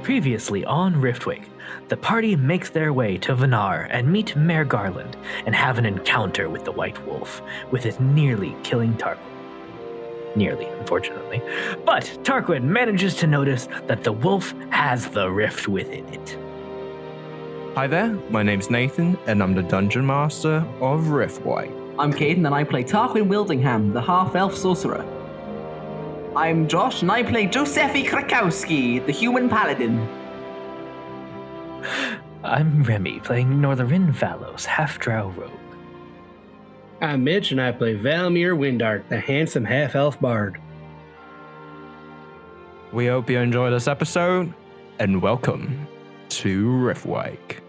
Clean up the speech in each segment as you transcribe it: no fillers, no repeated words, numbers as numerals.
Previously on Riftwake, the party makes their way to Valmaer and meet Mayor Garland and have an encounter with the White Wolf, with it nearly killing Tarquin. Nearly, unfortunately. But Tarquin manages to notice that the wolf has the rift within it. Hi there, my name's Nathan, and I'm the Dungeon Master of Riftwake. I'm Caden, and I play Tarquin Wildingham, the half-elf sorcerer. I'm Josh, and I play Josefi Krakowski, the human paladin. I'm Remy, playing Northerin Valos, half-drow rogue. I'm Mitch, and I play Valmaer Windark, the handsome half-elf bard. We hope you enjoy this episode, and welcome to Riftwake.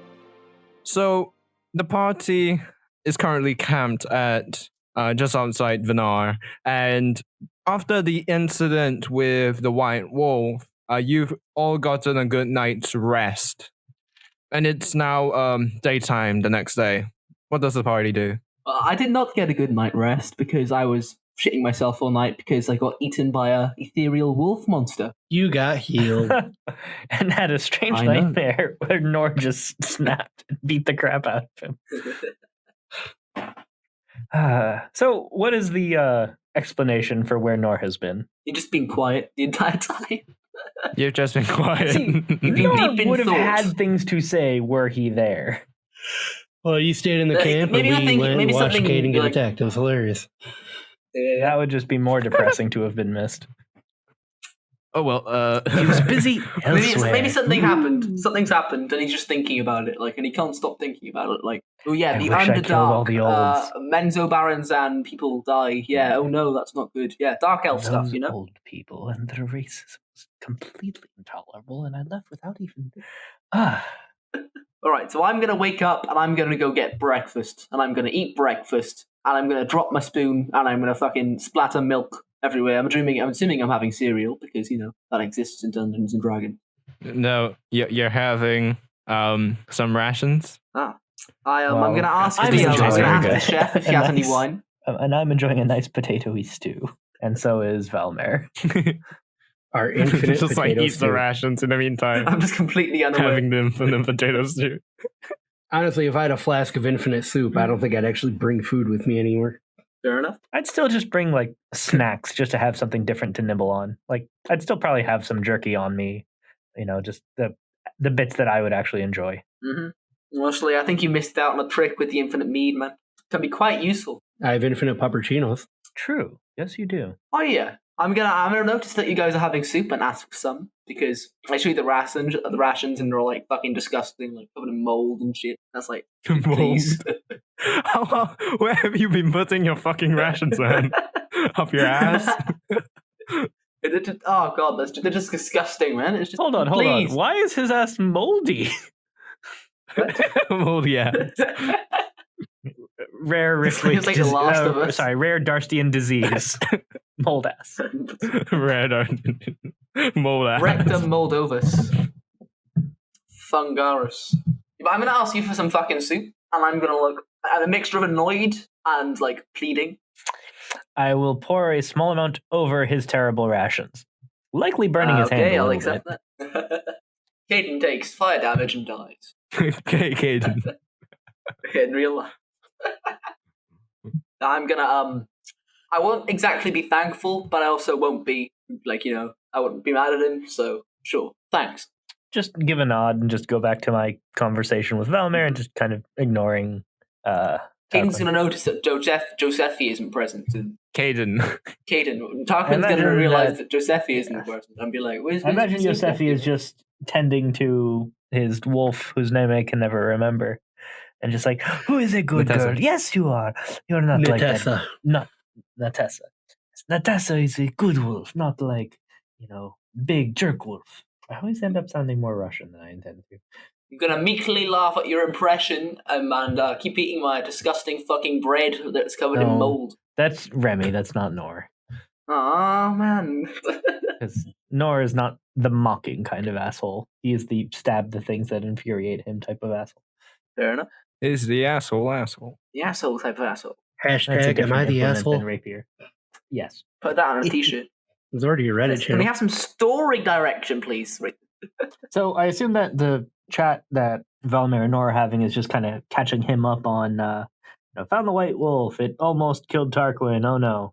So, the party is currently camped at just outside Valmaer, and after the incident with the White Wolf, you've all gotten a good night's rest. And it's now daytime the next day. What does the party do? I did not get a good night rest because I was shitting myself all night because I got eaten by a ethereal wolf monster. You got healed. And had a strange I know. nightmare where Nor just snapped and beat the crap out of him. So what is the explanation for where Nor has been? You've just been quiet the entire time. You've just been quiet. See, you've been Nor deep in would have thought. had things to say were he there. Well, you stayed in the camp, maybe and you're we thinking- went and maybe watched something Caden get like- attacked. It was hilarious. That would just be more depressing to have been missed. Oh, well, He was busy elsewhere. Maybe something happened. Something's happened, and he's just thinking about it, and he can't stop thinking about it. Oh yeah, I the wish I killed all Underdark, the olds. Menzo Barons and people die. Yeah, oh no, that's not good. Yeah, Dark Elf stuff, Those you know? old people and their racism was completely intolerable, and I left without even. Alright, so I'm gonna wake up, and I'm gonna go get breakfast, and I'm gonna eat breakfast, and I'm gonna drop my spoon, and I'm gonna fucking splatter milk everywhere. I'm assuming I'm having cereal, because, that exists in Dungeons & Dragons. no, you're having some rations. I'm Well, gonna ask I'm the enjoying the it. chef if he A has any nice- wine. And I'm enjoying a nice potatoey stew, and so is Valmaer. Our infinite Just like potato eats the stew. rations in the meantime. I'm just completely unaware. Having the infinite potato stew. Honestly, if I had a flask of infinite soup, I don't think I'd actually bring food with me anywhere. Fair enough. I'd still just bring like snacks just to have something different to nibble on. Like I'd still probably have some jerky on me, just the bits that I would actually enjoy. Mm-hmm. Honestly, I think you missed out on a trick with the infinite mead, man. Can be quite useful. I have infinite puppuccinos. True. Yes, you do. Oh yeah, I'm gonna notice that you guys are having soup and ask for some because I show you the rations, and they're all like fucking disgusting, like covered in mold and shit. That's like, please. Where have you been putting your fucking rations on? Up your ass? Oh god, they're just disgusting, man. It's just Hold on. please. Why is his ass moldy? Moldy ass. Rare Riftwake It's like The Last of Us. Sorry, rare Darstian disease. Mold ass. Red mold ass. Rectum moldovus. Fungarus. But I'm gonna ask you for some fucking soup, and I'm gonna look at a mixture of annoyed and like pleading. I will pour a small amount over his terrible rations, likely burning his hand Okay, a I'll little accept bit. that. Caden takes fire damage and dies. Okay, Caden. In real life. I'm gonna I won't exactly be thankful, but I also won't be I wouldn't be mad at him, so sure. Thanks. Just give a nod and just go back to my conversation with Valmaer and just kind of ignoring Caden's Tarquin. gonna notice that Josefi isn't present, and Caden. Tarquin's gonna imagine realize that Josefi isn't present and be like, where's I imagine where's Josefi is just tending to his wolf whose name I can never remember. And just like, who is a good Natessa. girl? Yes, you are. You're not like that. Natessa. Not Natessa. Natessa is a good wolf, not like, big jerk wolf. I always end up sounding more Russian than I intend to. I'm gonna meekly laugh at your impression and keep eating my disgusting fucking bread that's covered in No. mold. That's Remy, that's not Nor. Aw, man. Because Nor is not the mocking kind of asshole. He is the stab the things that infuriate him type of asshole. Fair enough. Is the asshole. The asshole type of asshole. That's a Hashtag, am different I the implement asshole? than rapier. Yes. Put that on a t-shirt. There's already a Reddit Can we channel. have some story direction, please? So I assume that the chat that Valmaer and Nora are having is just kind of catching him up on, found the white wolf. It almost killed Tarquin. Oh no.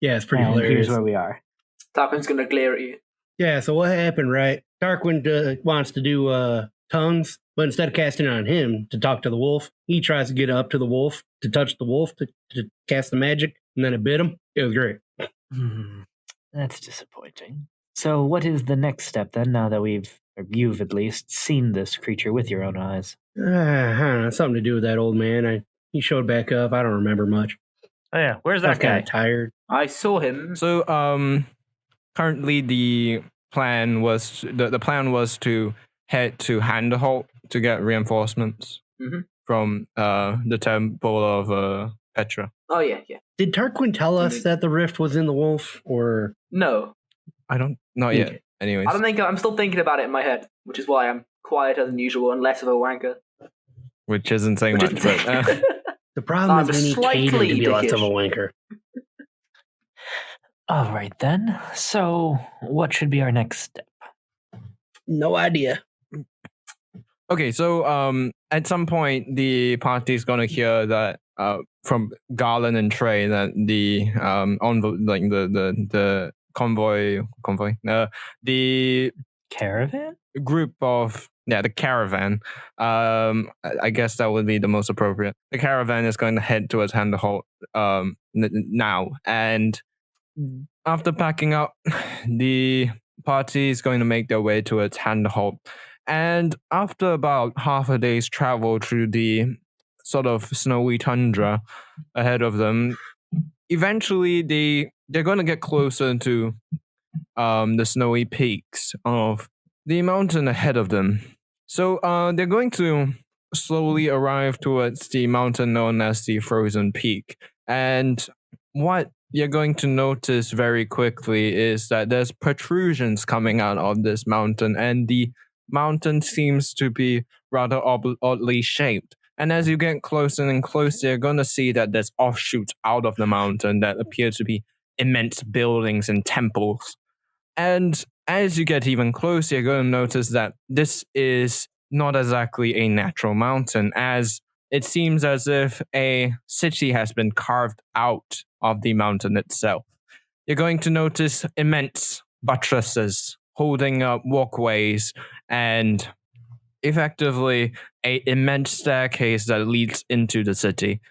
Yeah, it's pretty And hilarious. here's where we are. Tarquin's gonna glare at you. Yeah, so what happened, right? Tarquin wants to do tongues, but instead of casting it on him to talk to the wolf, he tries to get up to the wolf, to touch the wolf, to cast the magic, and then it bit him. It was great. That's disappointing. So what is the next step then, now that you've at least seen this creature with your own eyes? I don't know, something to do with that old man. He showed back up. I don't remember much. Oh yeah, where's I was that kind guy? of tired. I saw him. So currently the plan was to head to Handerholt to get reinforcements from the temple of Petra. Oh yeah. Did Tarquin tell us that the rift was in the wolf, or No, Not yet. Anyways, I don't think I'm still thinking about it in my head, which is why I'm quieter than usual and less of a wanker. which isn't saying much, but the problem I'm is we need slightly Caden to be less dickish. of a wanker? All right then. So what should be our next step? No idea. okay. So at some point the party's gonna hear that from Garland and Trey that the the convoy, the Caravan? group of the caravan. I guess that would be the most appropriate. The caravan is going to head towards Handerholt now, and after packing up, the party is going to make their way towards Handerholt. And after about half a day's travel through the sort of snowy tundra ahead of them, eventually they're going to get closer to the snowy peaks of the mountain ahead of them. So they're going to slowly arrive towards the mountain known as the Frozen Peak. And what you're going to notice very quickly is that there's protrusions coming out of this mountain, and the mountain seems to be rather oddly shaped. And as you get closer and closer, you're going to see that there's offshoots out of the mountain that appear to be immense buildings and temples. And as you get even closer, you're going to notice that this is not exactly a natural mountain, as it seems as if a city has been carved out of the mountain itself. You're going to notice immense buttresses holding up walkways and effectively an immense staircase that leads into the city.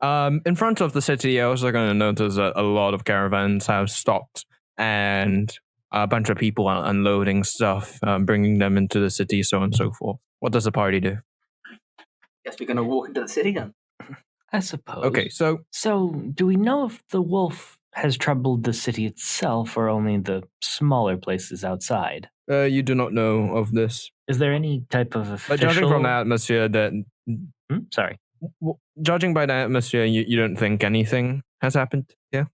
In front of the city, you're also going to notice that a lot of caravans have stopped and a bunch of people are unloading stuff, bringing them into the city, so on and so forth. What does the party do? Guess we're gonna walk into the city then. I suppose. Okay, so do we know if the wolf has troubled the city itself or only the smaller places outside? you do not know of this. Is there any type of official... But judging from the atmosphere that... Sorry. Judging by the atmosphere, you don't think anything has happened, yeah?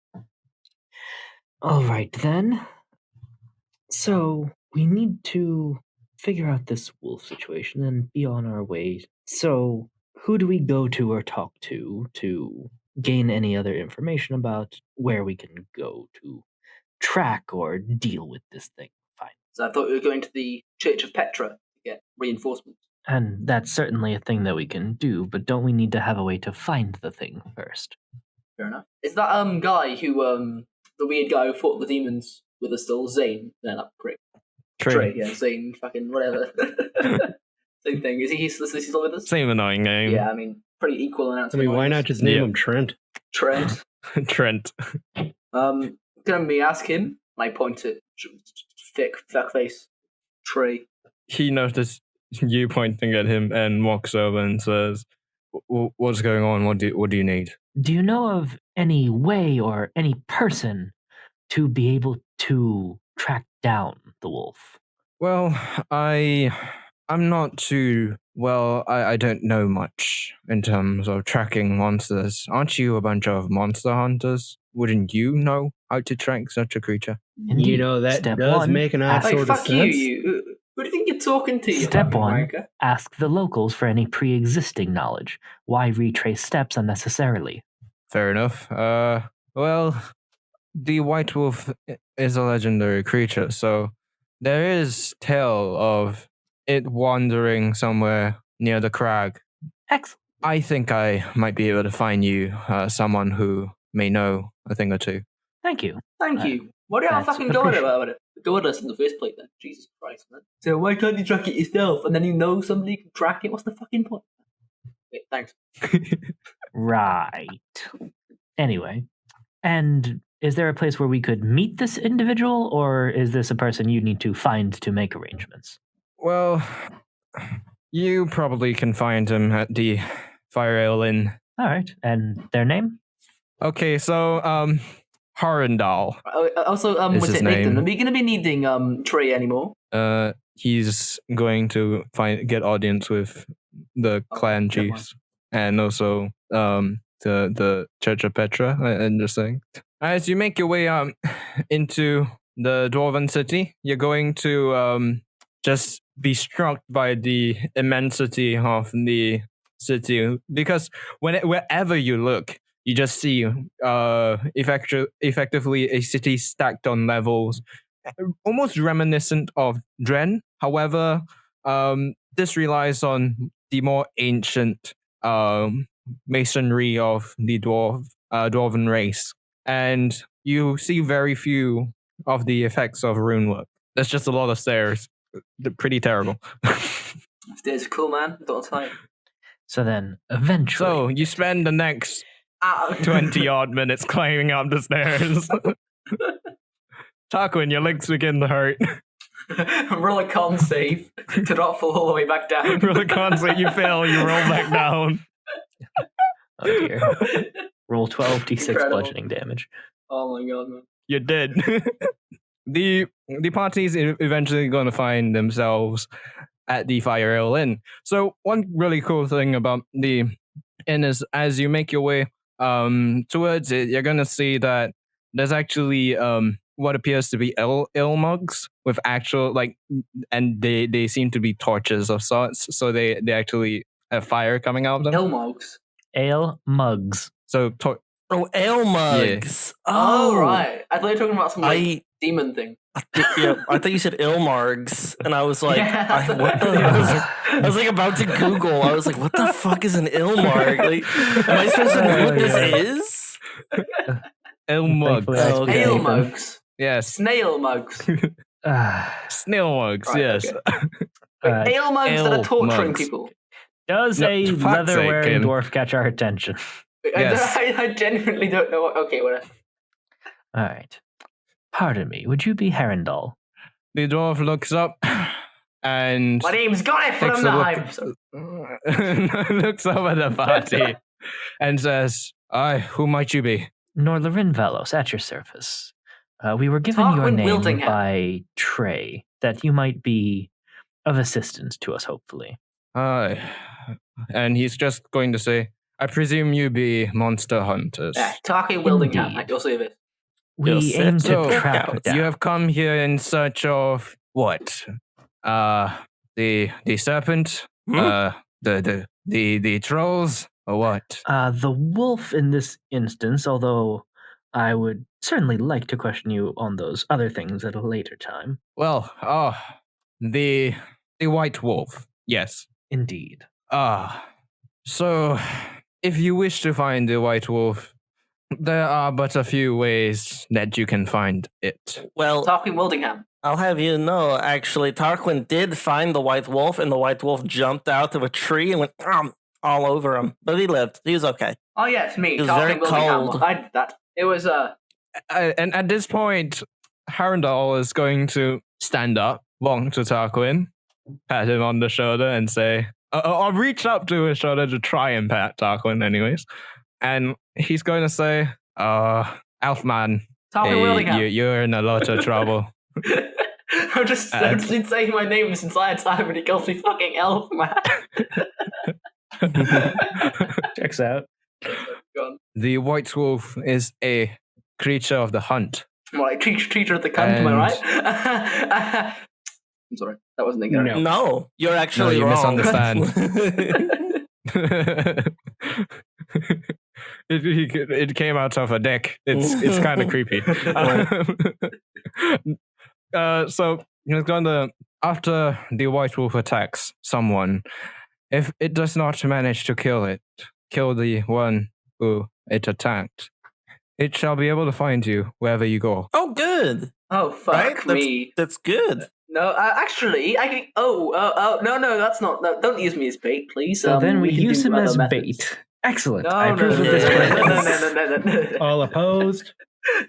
All right, then. So, we need to figure out this wolf situation and be on our way. So, who do we go to or talk to gain any other information about where we can go to track or deal with this thing? Fine. So I thought we were going to the Church of Petra to get reinforcements. And that's certainly a thing that we can do, but don't we need to have a way to find the thing first? Fair enough. Is that guy who the weird guy who fought the demons with us still? Zane? No, that prick. Trey, yeah, Zane, fucking whatever. Same thing. Is he still with us? Same annoying name. Yeah, I mean, pretty equal amount. I mean, why not just name him Trent? Trent. Trent. Can we ask him? I point at thick face Trey. He noticed you pointing at him and walks over and says, "What's going on? What do you need?" Do you know of any way or any person to be able to track down the wolf? Well, I'm not too well. I don't know much in terms of tracking monsters. Aren't you a bunch of monster hunters? Wouldn't you know how to track such a creature? Indeed. You know, that Step does one, make an odd ask- sort of fuck sense. you. Who do you think you're talking to? You Step fucking one, wanker? ask the locals for any pre-existing knowledge. Why retrace steps unnecessarily? Fair enough. Well, the white wolf is a legendary creature, so there is tale of it wandering somewhere near the crag. Excellent. I think I might be able to find you someone who may know a thing or two. Thank you. Thank you. What do you have That's fucking going appreciated. about it? Doing us in the first place then. Jesus Christ, man. So why can't you track it yourself? And then you know somebody can track it? What's the fucking point? Okay, thanks. Right. Anyway, and is there a place where we could meet this individual, or is this a person you need to find to make arrangements? Well, you probably can find him at the Fire Ale Inn. All right. And their name? Okay, so, Harendal. Also, Is what's his it, Nathan? name. Are we going to be needing Trey anymore? He's going to get audience with the clan never mind. chiefs and also the Church of Petra. I'm just saying. As you make your way into the Dwarven city, you're going to just be struck by the immensity of the city, because wherever you look, you just see effectively a city stacked on levels, almost reminiscent of Dren. However, this relies on the more ancient masonry of the dwarven race, and you see very few of the effects of rune work. There's just a lot of stairs. They're pretty terrible. Stairs are cool, man. Don't tell you. So then, eventually... So you spend the next 20 odd minutes climbing up the stairs. Tarquin, your legs begin to hurt. Roll a con save to not fall all the way back down. Roll a con save, you fail, you roll back down. Oh dear. Roll 12d6 Incredible. bludgeoning damage. Oh my god, man. You're dead. The party's eventually going to find themselves at the Fire Ale Inn. So one really cool thing about the inn is, as you make your way towards it, you're going to see that there's actually what appears to be ale mugs with actual, like, and they seem to be torches of sorts. So they actually have fire coming out of them. Ilmogs. Ale mugs. So ale mugs. Oh, right. I thought you were talking about some I demon thing. yeah, I thought you said ilmargs, and I was like, Yeah, that's what the? what I was like about to Google. I was like, what the fuck is an ilmarg? Like, am I supposed to know what this is? ale mugs. Thankfully, I Oh, okay. Ale speak Nathan. mugs. Yes. Snail mugs. Snail mugs, Right, yes. okay. Ale mugs that are ale torturing mugs. people. Does No, a for fuck's sake, leather-wearing Kim. dwarf catch our attention? Yes. I genuinely don't know what... Okay, whatever. All right. Pardon me, would you be Harendal? The dwarf looks up and My name's Guy takes from a the look, looks up at the party and says, "Aye, who might you be?" Norlarin Velos, at your service. We were given your Tarquin name Wildingham. by Trey, that you might be of assistance to us, hopefully. Aye. And he's just going to say, "I presume you be monster hunters." Yeah, Tarquin Wildingham Indeed. at your service. We Yes, aim to so, track down. You have come here in search of what? The serpent? Hmm? The trolls? Or what? The wolf in this instance, although I would certainly like to question you on those other things at a later time. Well, the white wolf. Yes. Indeed. So if you wish to find the white wolf, there are but a few ways that you can find it. Well, Tarquin Wildingham. I'll have you know, actually, Tarquin did find the white wolf, and the white wolf jumped out of a tree and went all over him. But he lived. He was okay. Oh, yes, me. It was Tarquin very Wildingham. cold. I did that. It was, And at this point, Harendal is going to stand up, walk to Tarquin, pat him on the shoulder, and say, I'll reach up to his shoulder to try and pat Tarquin, anyways. And he's going to say, Elfman, Tarquin Wildingham. you're in a lot of trouble. I've just been saying my name this entire time and he calls me fucking elf, man. Checks out. Gone. The white wolf is a creature of the hunt. More like treater of the cunt, am I right? I'm sorry, that wasn't a good. No. No, you're actually you wrong. misunderstand. It came out of a dick. It's kind of creepy. So He's gonna, after the White Wolf attacks someone, if it does not manage to kill the one who it attacked, it shall be able to find you wherever you go. Oh, good. Oh, fuck Right? me. That's good. No, actually, I can. No, that's not. No, don't use me as bait, please. So then we can use do him other as methods. bait. Excellent. No, I approve of no, this no, plan. no. All opposed?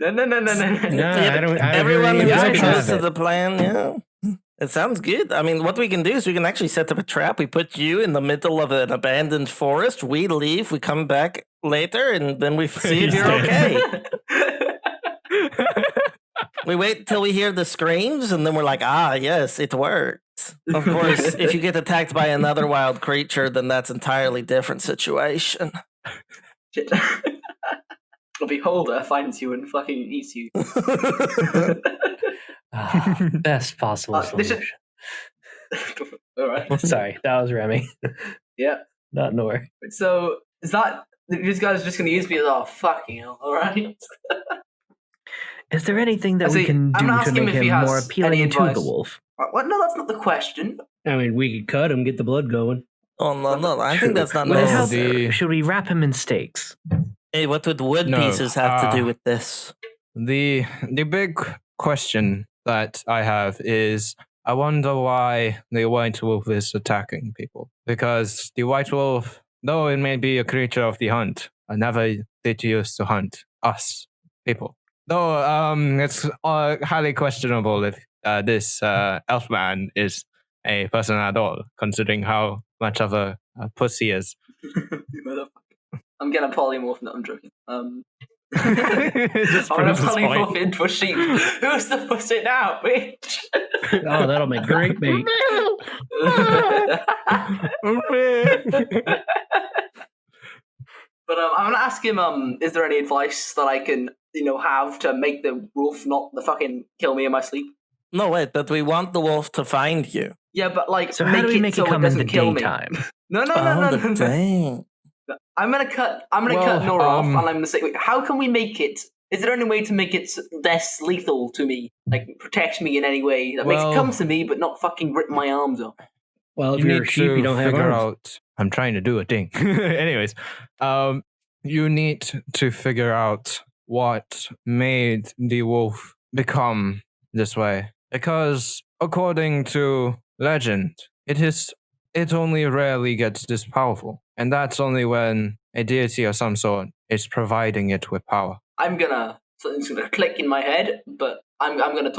No. No, I don't. Everyone agree. who's I can opposed have to it. the plan, yeah. It sounds good. I mean, what we can do is we can actually set up a trap. We put you in the middle of an abandoned forest. We leave. We come back later, and then we see if you're okay. We wait till we hear the screams, and then we're like, yes, it worked. Of course, if you get attacked by another wild creature, then that's entirely different situation. Shit. A beholder finds you and fucking eats you. Best possible This solution. All right. Sorry, that was Remy, Yeah. not Nor. So is that these guys are just going to use me as fucking hell? All right. Is there anything that I we see. can I'm do gonna to ask him make if he him has more any appealing to the advice. wolf? What? No, that's not the question. I mean, we could cut him, get the blood going. Oh, no. I think that's not Would it help? necessary. Should we wrap him in stakes? Hey, what would wood No, pieces have to do with this? The big question that I have is, I wonder why the White Wolf is attacking people. Because the White Wolf, though it may be a creature of the hunt, never did use to hunt us, people. Though it's highly questionable if this elf man is a person at all, considering how much of a pussy he is. I'm getting a polymorph. No, I'm joking. Just I'm gonna proves his point. polymorph into a sheep. Who's the pussy now, bitch? Oh, that'll make great bait. But I'm gonna ask him. Is there any advice that I can, have to make the wolf not the fucking kill me in my sleep? No, wait, but we want the wolf to find you. Yeah, but So how do we make so it come in the doesn't kill me. daytime? No. Dang. I'm gonna cut Well, Nora off, and I'm gonna say, wait, how can we make it? Is there any way to make it less lethal to me, like protect me in any way that makes it Well- come to me, but not fucking rip my arms off? Well, if You you're need a sheep, to you don't have figure arms. out. I'm trying to do a thing. Anyways, you need to figure out what made the wolf become this way, because according to legend, it only rarely gets this powerful, and that's only when a deity of some sort is providing it with power. Something's gonna click in my head, but I'm gonna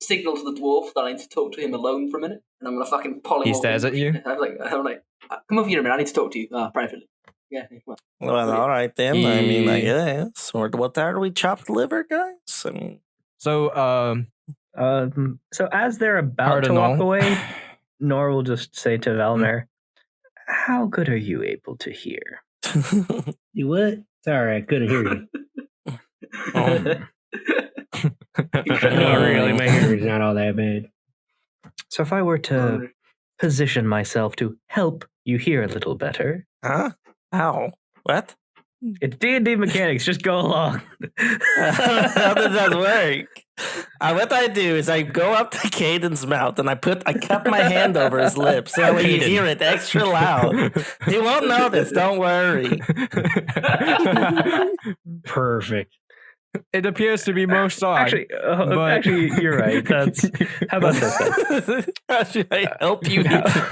signal to the dwarf that I need to talk to him alone for a minute, and I'm gonna fucking polymorph. He stares at you? I'm like, come over here a minute. I need to talk to you privately. Yeah. Well, all right then. I mean, I guess. Or what are we, chopped liver, guys? I mean, So, So as they're about to walk away, Nor will just say to Valmaer, "How good are you able to hear?" You what? Sorry, I couldn't hear you. Not really. My hearing's not all that bad. So if I were to position myself to help you hear a little better, huh? How? What? it's D&D mechanics. Just go along. How does that work? What I do is I go up to Caden's mouth and I cup my hand over his lips so when you Caden. hear it extra loud. He won't notice, don't worry. Perfect. It appears to be most odd. Actually, you're right. That's how about this? Then? How should I help you?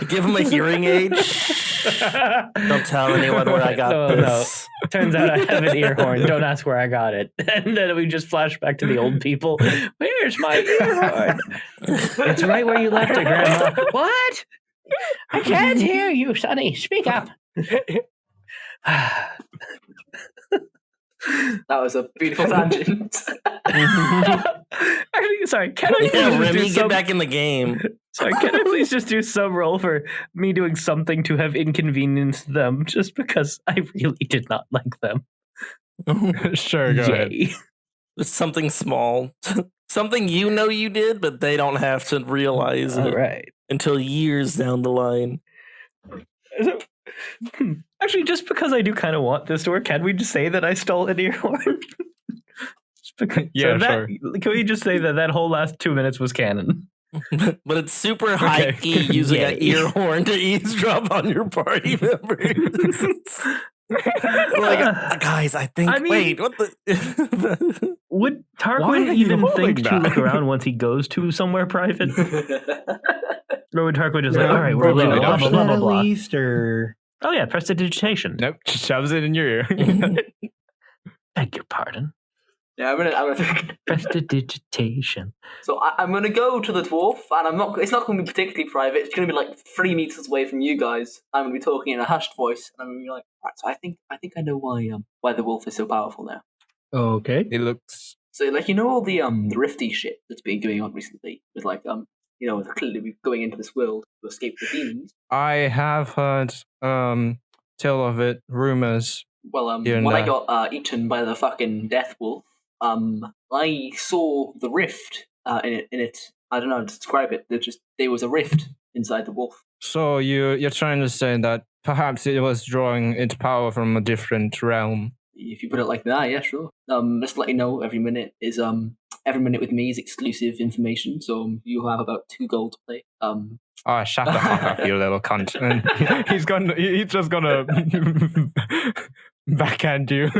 Give him a hearing aid? Don't tell anyone where I got this. No. Turns out I have an ear horn. Don't ask where I got it. And then we just flash back to the old people. Where's my ear horn? It's right where you left it, Grandma. What? I can't hear you, Sonny. Speak up. That was a beautiful tangent. Actually, sorry. Can I please Remy, do get back in the game. Sorry, can I please just do some roll for me doing something to have inconvenienced them, just because I really did not like them. Sure, go ahead. Yay. Just something small. Something you did, but they don't have to realize All it right. until years down the line. So, actually, just because I do kind of want this to work, can we just say that I stole an ear horn? Yeah, sure. Can we just say that whole last 2 minutes was canon? But it's super high key using an ear horn to eavesdrop on your party members. Like, guys, wait, what the? Would Why are Tarquin you even holding think to that? look around once he goes to somewhere private? Or would Tarquin just like, all right, we're Probably leaving, not. blah, blah, blah, blah, at blah. least, or Oh yeah, prestidigitation. Nope, just shoves it in your ear. Beg your pardon. Yeah, I'm gonna think. Prestidigitation. So I'm gonna go to the dwarf, and it's not gonna be particularly private. It's gonna be like 3 meters away from you guys. I'm gonna be talking in a hushed voice, and I'm gonna be like, right, so I think I know why the wolf is so powerful now. okay. It looks. So like all the rifty shit that's been going on recently with like clearly going into this world to escape the demons. I have heard tell of it, rumors. Well, Here and when I there. got eaten by the fucking death wolf, I saw the rift in it. I don't know how to describe it. There was a rift inside the wolf. So you're trying to say that perhaps it was drawing its power from a different realm. If you put it like that, yeah, sure. Just to let you know, every minute with me is exclusive information, so you have about 2 gold to play. Oh, shut the fuck up, you little cunt. And he's just gonna backhand you.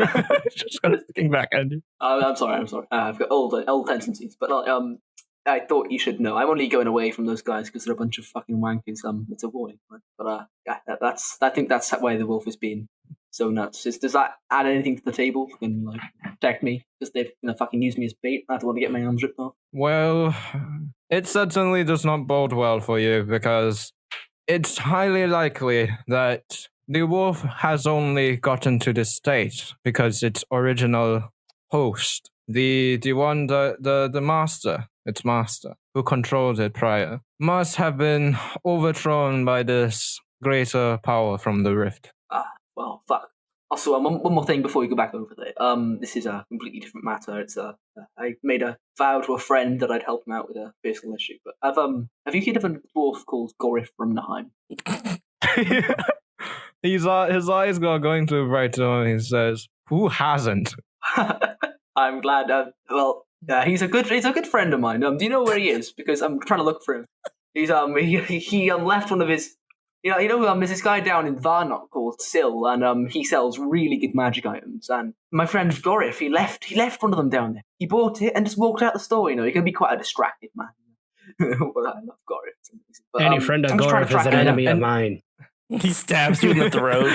Just gonna fucking backhand you. I'm sorry. I've got old tendencies, but I thought you should know. I'm only going away from those guys because they're a bunch of fucking wankers. It's a warning, right? But yeah, I think that's why the wolf has been so nuts. Does that add anything to the table and like protect me because they've fucking used me as bait? I don't want to get my arms ripped off. Well, it certainly does not bode well for you because it's highly likely that the wolf has only gotten to this state because its original host, the master, its master, who controlled it prior, must have been overthrown by this greater power from the rift. Well, fuck. Also, one more thing before we go back over there. This is a completely different matter. It's I made a vow to a friend that I'd help him out with a personal issue. But have you heard of a dwarf called Gorif from Naheim? His eyes are going to right on. He says, "Who hasn't?" I'm glad. He's a good friend of mine. Do you know where he is? Because I'm trying to look for him. He's he left one of his. There's this guy down in Varnok called Syl, and he sells really good magic items. And my friend Gorif, he left one of them down there. He bought it and just walked out the store. He can be quite a distracted man. Well, I love Gorif. But, Any friend of I'm just trying Gorif to is track an him enemy down. of mine. He stabs you in the throat.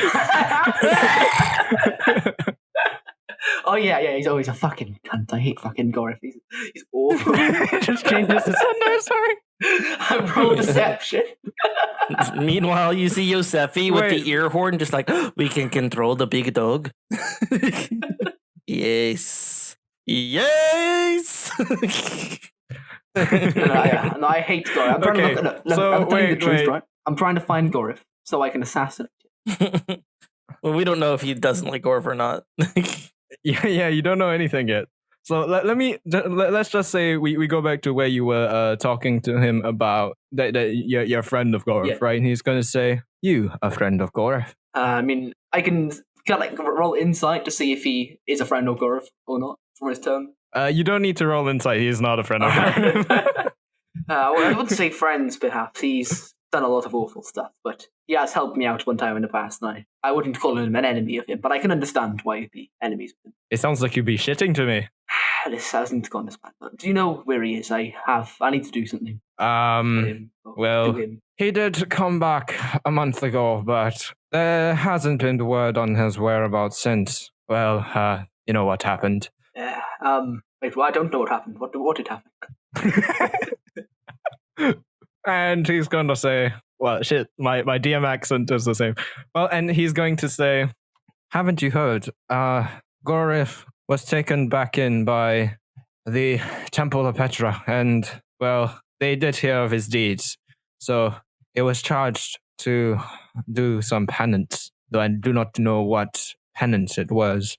Oh yeah, he's always a fucking cunt. I hate fucking Gorif. He's awful. Just changes the sender. Sorry. I rolled deception. Meanwhile, you see Josefi with the ear horn, just like, we can control the big dog. Yes. Yes. No, I hate Gorif. I'm trying to look. I'm telling you the truth, right? I'm trying to find Gorif so I can assassinate him. Well, we don't know if he doesn't like Gorf or not. Yeah, you don't know anything yet. So let's just say we go back to where you were talking to him about that you're a friend of Gorf, right? And he's going to say, "You a friend of Gorf?" I mean, I can roll insight to see if he is a friend of Gorf or not from his tone. You don't need to roll insight. He's not a friend of Gorf. Well, I wouldn't say friends, perhaps. He's done a lot of awful stuff, but he has helped me out one time in the past, and I wouldn't call him an enemy of him, but I can understand why you'd be enemies of him. It sounds like you'd be shitting to me. This hasn't gone as bad. But do you know where he is? I need to do something. Well, he did come back a month ago, but there hasn't been word on his whereabouts since. Well, you know what happened. Wait, well, I don't know what happened. What did happen? And he's going to say, well, shit, my DM accent is the same. Well, and he's going to say, haven't you heard? Gorif was taken back in by the Temple of Petra, and, well, they did hear of his deeds. So it was charged to do some penance, though I do not know what penance it was.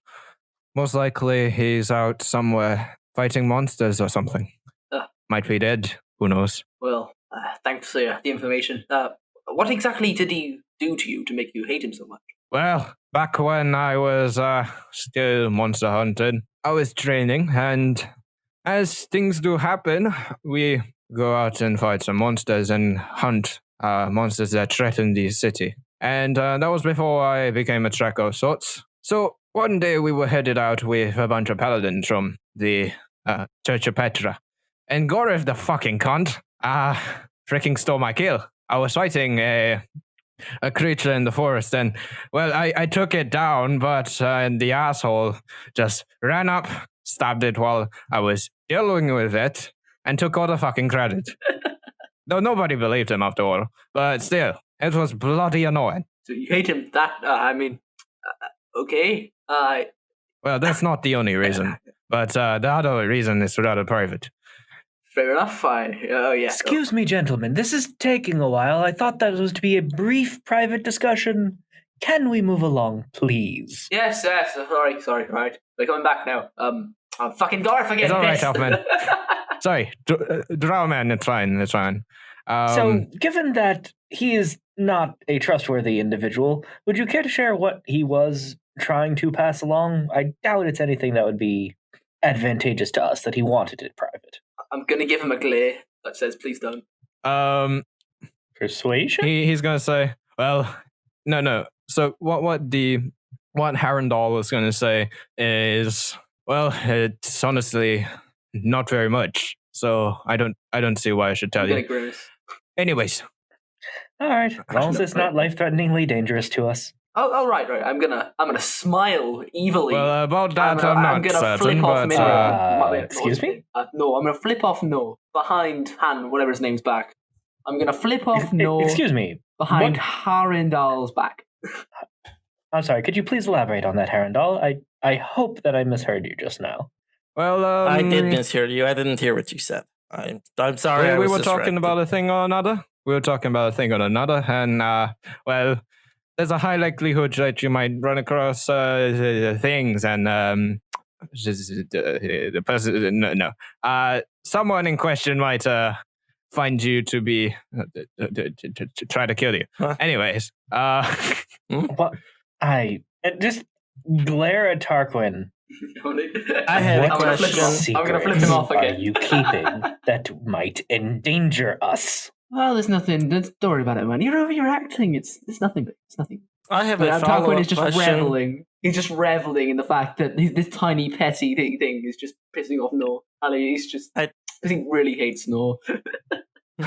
Most likely he's out somewhere fighting monsters or something. Might be dead. Who knows? Well, thanks for the information. What exactly did he do to you to make you hate him so much? Well, back when I was still monster hunted, I was training, and as things do happen, we go out and fight some monsters and hunt monsters that threaten the city. And that was before I became a tracker of sorts. So one day we were headed out with a bunch of paladins from the Church of Petra. And Gorif, the fucking cunt, freaking stole my kill. I was fighting a creature in the forest, and, well, I took it down, but the asshole just ran up, stabbed it while I was dealing with it, and took all the fucking credit. Though nobody believed him after all, but still, it was bloody annoying. So you hate him that, okay. Well, that's not the only reason, but the other reason is rather private. Fair enough, fine. Oh, yeah. Excuse me, gentlemen. This is taking a while. I thought that was to be a brief private discussion. Can we move along, please? Yes, sorry, right. We're coming back now. I'm fucking Garth again. It's all right, Elfman. Sorry, Drow man, it's fine. So, given that he is not a trustworthy individual, would you care to share what he was trying to pass along? I doubt it's anything that would be advantageous to us, that he wanted it private. I'm going to give him a glare that says, please don't. Persuasion? He's going to say, well, no. So what Harrendal was going to say is, well, it's honestly not very much. So I don't see why I should tell you. Grimace. Anyways. All right. As long as it's not life-threateningly dangerous to us. Oh, right. I'm gonna smile evilly. Well, about that I'm not gonna certain, flip off but... excuse me? No, I'm gonna flip off No behind whatever his name's back. I'm gonna flip off No. Excuse me. Behind Harrendal's back. I'm sorry. Could you please elaborate on that, Harrendal? I hope that I misheard you just now. Well, I did mishear you. I didn't hear what you said. I'm sorry. We were talking about a thing or another. And well, there's a high likelihood that you might run across things, and the person, someone in question might find you to be to try to kill you. Huh? Anyways, What? I just glare at Tarquin. I had a What question. I'm gonna flip him off again. Are you keeping that might endanger us? Well, there's nothing. Don't worry about it, man. You're overreacting. It's nothing. It's nothing. I have a Tarquin follow-up is just question. reveling. He's just reveling in the fact that this tiny petty thing is just pissing off No. And he's just because he really hates No.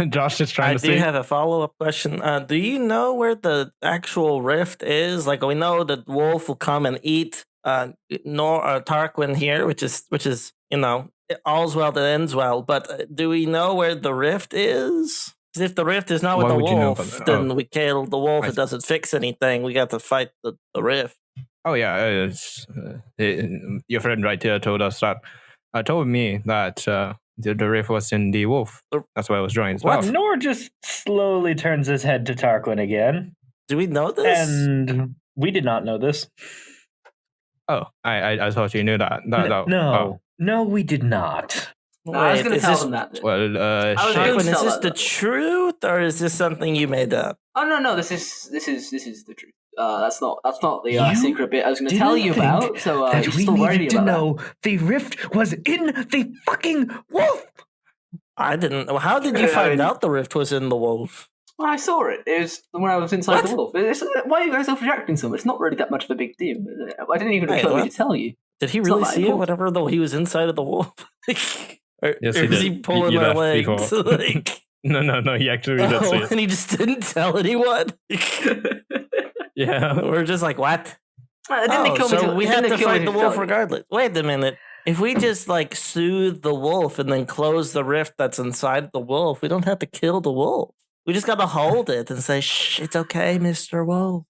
Josh is trying to see. I do have a follow-up question. Do you know where the actual rift is? Like, we know that Wolf will come and eat Tarquin here, which is all's well that ends well. But do we know where the rift is? 'Cause if the rift is not with Why the would you know wolf, about that? then we kill the wolf. I It doesn't fix anything. We got to fight the rift. Oh yeah, your friend right here told us that. Told me that the riff was in the wolf. That's why I was drawing his mouth. Nor just slowly turns his head to Tarquin again. Do we know this? And we did not know this. Oh, I thought you knew that. No, we did not. I was going to is tell this- them that. Well, was gonna Tarquin, is tell this that, the though. truth, or is this something you made up? Oh no, this is the truth. That's not the You secret bit I was going to tell you didn't about. think So that you're we still worried needed to about know the rift was in the fucking wolf. I didn't. Well, how did you find out the rift was in the wolf? Well, I saw it. It was when I was inside the wolf. Why are you guys overreacting so much? It's not really that much of a big deal. I didn't even Wait, tell me what? to tell you. Did he It's really not that see it? important. Whatever, though, he was inside of the wolf. Or Yes, or he is did. he pulling You my left legs? before. Like, No, he actually did see it. and he just didn't tell anyone. Yeah. We're just like, what? So we have to fight the wolf regardless. Wait a minute. If we just like soothe the wolf and then close the rift that's inside the wolf, we don't have to kill the wolf. We just gotta hold it and say, "Shh, it's okay, Mr. Wolf."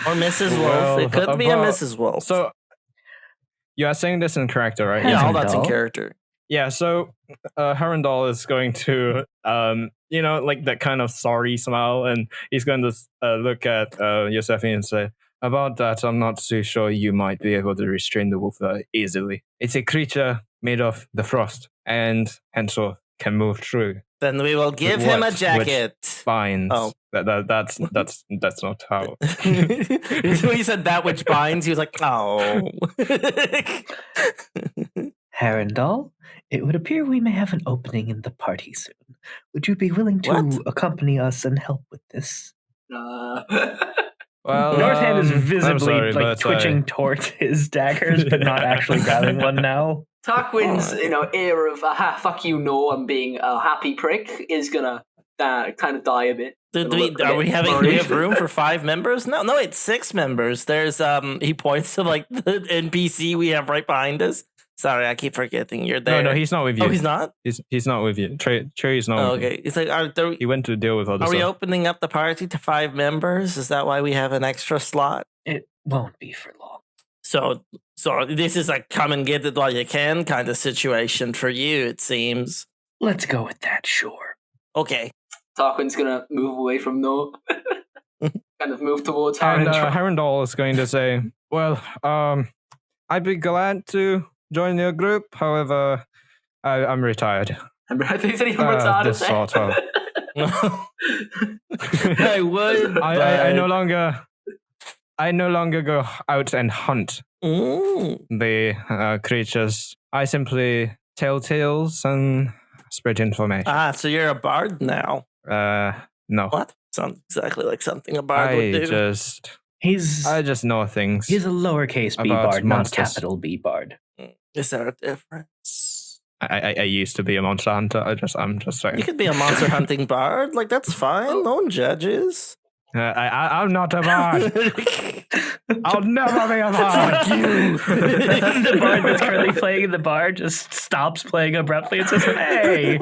Or Mrs. Well, Wolf. It could be a about- Mrs. Wolf. So you are saying this in character, right? yeah, all that's in Harrendal. character. Yeah, so Harrendal is going to, like that kind of sorry smile, and he's going to look at Josefi and say, about that, I'm not too sure you might be able to restrain the wolf easily. It's a creature made of the frost, and henceforth can move through. Then we will give him a what? jacket. Binds. Oh. That's not how. When he said that which binds, he was like, oh. Harendal, it would appear we may have an opening in the party soon. Would you be willing to What? accompany us and help with this? Well, Northhand is I'm visibly sorry, but twitching towards his daggers, but not actually grabbing one now. Tarquin's, air of fuck you, no, I'm being a happy prick is gonna kind of die a bit. Do we have room for 5 members? No, it's 6 members. There's he points to like the NPC we have right behind us. Sorry, I keep forgetting you're there. No, he's not with you. Oh, he's not? He's not with you. Trey is not Oh, with you. okay. It's like, He went to deal with other are stuff. we opening up the party to 5 members? Is that why we have an extra slot? It won't be for long. So this is like come and get it while you can kind of situation for you, it seems. Let's go with that, sure. Okay. Tarquin's gonna move away from No. Kind of move towards And Harendal. Harendal is going to say, well, I'd be glad to join your group. However, I'm retired. I think he said he was retarded. This sort of. I would. I no longer go out and hunt the creatures. I simply tell tales and spread information. So you're a bard now. No. What? Sounds exactly like something a bard would do. I just know things. He's a lowercase b about bard, monsters. not capital B bard. Is there a difference? I used to be a monster hunter. I'm just saying. You could be a monster hunting bard. Like, that's fine. No one judges. I'm not a bard. I'll never be a bard. You. The bard that's currently playing in the bar just stops playing abruptly and says, "Hey,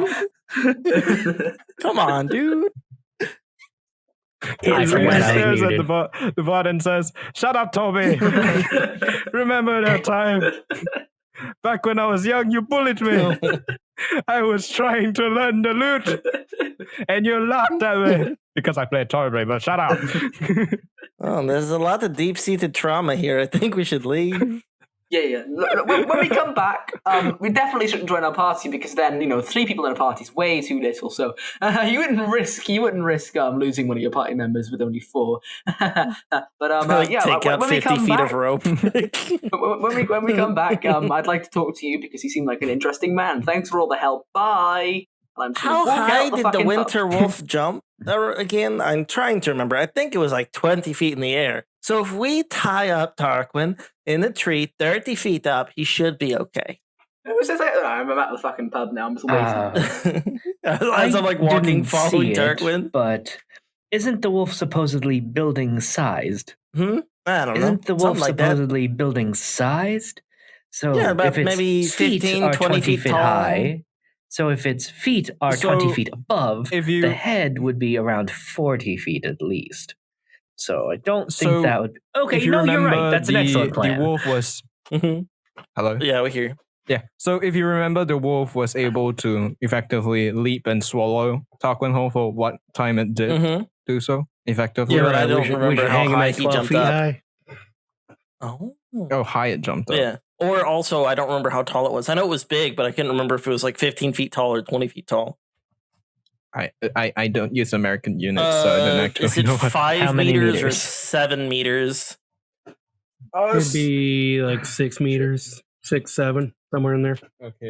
Come on, dude." I forgot I stares at muted." the bard and says, "Shut up, Toby. Remember that time? Back when I was young, you bullied me. I was trying to learn the lute, and you laughed at me because I played Toby, but shut up." Oh, there's a lot of deep-seated trauma here. I think we should leave. Yeah. When we come back, we definitely shouldn't join our party because then 3 people in a party is way too little. So you wouldn't risk losing one of your party members with only 4. But Take out 50 feet of rope. when we come back, I'd like to talk to you because you seem like an interesting man. Thanks for all the help. Bye. And I'm just How gonna walk high out the did the fucking winter pub. wolf jump? Again, I'm trying to remember. I think it was like 20 feet in the air. So if we tie up Tarquin in a tree 30 feet up, he should be okay. I'm at the fucking pub now. I'm just waiting. As I'm like walking, didn't following see it, Tarquin. but isn't the wolf supposedly building sized? I don't know. Isn't the wolf Something like that. supposedly building sized? So Yeah, about if its maybe feet 15, are 20 feet tall. high, so if its feet are 20 feet above, if you- the head would be around 40 feet at least. So I don't think So, that would... Okay, if you no, you're right. remember, That's an excellent plan. The wolf was. Mhm. Hello? Yeah, we're here. Yeah. So if you remember, the wolf was able to effectively leap and swallow Tarquin whole for what time it did Mm-hmm. do so effectively. Yeah, but I we don't should remember how hang him high at he 12 jumped feet up. high. Oh. Oh, high it jumped up. Yeah. Or also, I don't remember how tall it was. I know it was big, but I couldn't remember if it was like 15 feet tall or 20 feet tall. I don't use American units, so I don't actually Is it know what. 5 how many meters or meters? 7 meters? It'd be like 6 meters, 6, 7, somewhere in there. Okay,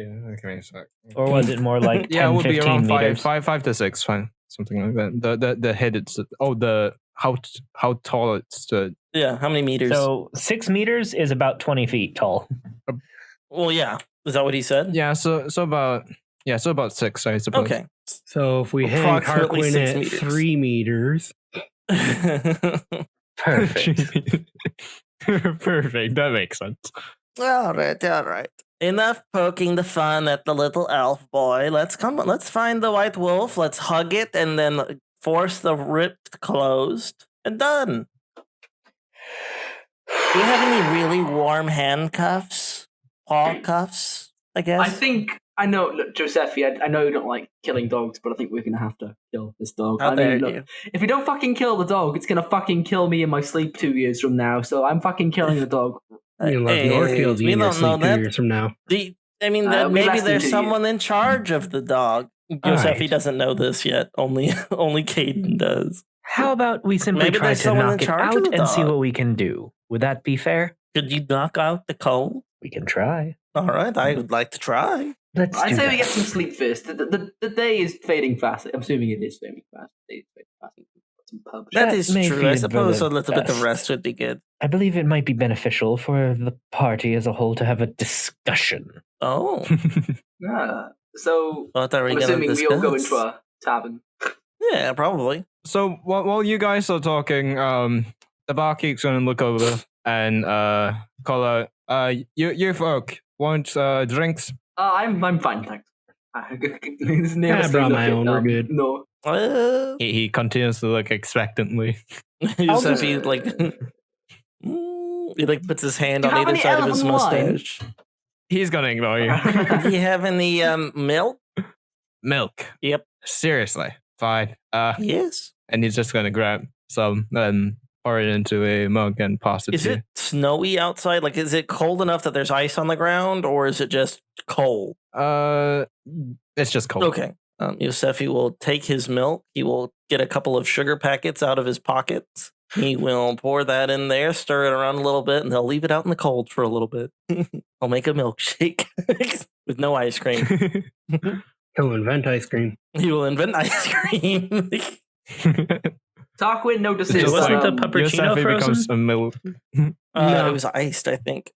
a sec. Or was it more like 10, Yeah, it would be 15 around meters? 5 to 6, fine, something like that. The head it's how tall it stood. Yeah, how many meters? So 6 meters is about 20 feet tall. Well, yeah. Is that what he said? Yeah, so about 6, I suppose. Okay. So if we hang Approximately Tarquin 6 at meters. 3 meters, Perfect. Perfect. That makes sense. all right. Enough poking the fun at the little elf boy. Let's find the white wolf. Let's hug it and then force the rip closed. And done. Do you have any really warm handcuffs? Paw cuffs, I guess? I know, look, Josefi, I know you don't like killing dogs, but I think we're going to have to kill this dog. How I dare mean, look, you. if we don't fucking kill the dog, it's going to fucking kill me in my sleep 2 years from now, so I'm fucking killing the dog. unless Nor kills you we in your don't know sleep 2 that. years from now. It'll be Maybe less than there's 2 someone in charge of the dog. Josefi Alright. doesn't know this yet. Only Caden does. How about we simply Maybe try there's to someone in knock it charge of out the and see dog. what we can do? Would that be fair? Could you knock out the cold? We can try. All right, I would like to try. Let's I'd do say that. we get some sleep first. The day is fading fast. I'm assuming it is fading fast. The day is fading fast. Some pub. That That is may true. be I for suppose the a little bit of best. rest would be good. I believe it might be beneficial for the party as a whole to have a discussion. Oh, So what are we I'm going to assuming we all go into discuss? our tavern. Yeah, probably. So while you guys are talking, the barkeep's gonna look over and call out, you folk want drinks? I'm fine, thanks. His name I is brought look my at, own, we're good. No. He continues to look expectantly. Josefi, like, he like puts his hand Do you on have either any side of his elven wine? mustache. He's gonna ignore you. Do you have any milk? Milk. Yep. Seriously. Fine. Yes. And he's just gonna grab some and pour it into a mug and pass it Is to it snowy outside? Like, is it cold enough that there's ice on the ground, or is it just cold? you. It's just cold. Okay. Josefi will take his milk. He will get a couple of sugar packets out of his pockets. He will pour that in there, stir it around a little bit, and they'll leave it out in the cold for a little bit. I'll make a milkshake with no ice cream. He'll invent ice cream. He will invent ice cream. Tarquin notices. Just Wasn't like the puppuccino Josefi becomes frozen? a milk. No. It was iced, I think.